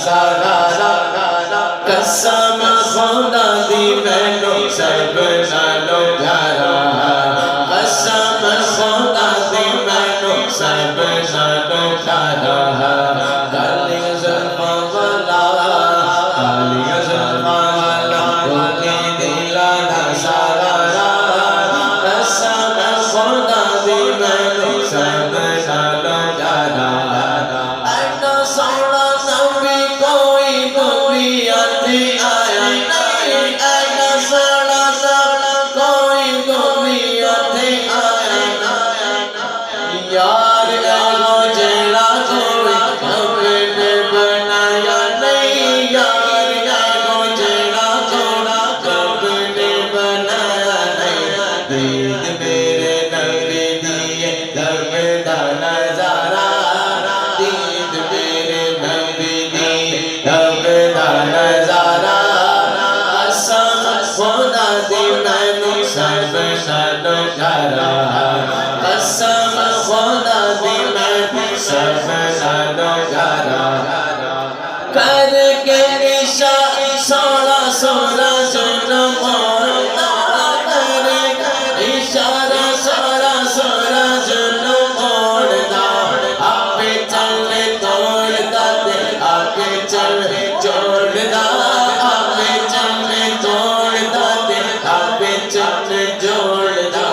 سارا قسم خدا دی مینوں سب نالوں پیارا قسم خدا دی مینوں سب نالوں پیارا کالی زلفاں والا کالی زلفاں والا روکے دلا دا سارا قسم خدا دی مینوں سب نالوں پیارا اینا سونا نبی کوئی نبی آتی آیا نہیں اینا سونا کوئی نبی آتی آیا نہیں یار ایلو جیڑا کوئی نبی نے بنایا نہیں یار ایلو جیڑا نبی نے بنایا نہیں دید میرے نبی دیے دم دا نظارہ دید میرے نبی دیے دم دا نظارہ قسم خدا دی مینوں سب نالوں پیارا قسم خدا دی مینوں سب نالوں پیارا کر کے اشارہ سونا سونا جنم ہوتا کر کے اشارہ سونا سونا جنم ہوتا آپ چل توڑتا تے آپ چل جوڑتا آپ چل توڑتا تے آپ چل جوڑتا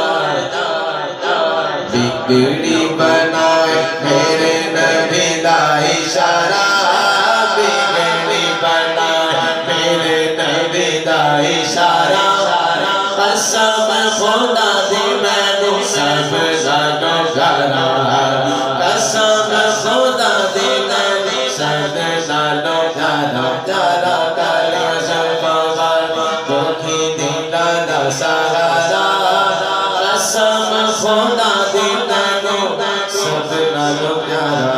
بگڑی بنائے میرے نبی دا اشارہ بگڑی بنائے میرے نبی دا اشارہ قسم خدا دی مینوں سب نالوں پیارا قسم خدا دی مینوں سب نالوں پیارا پیارا کالی زلفاں والا روکے دلا دا سارا قسم خدا دی مینوں سب نالوں پیارا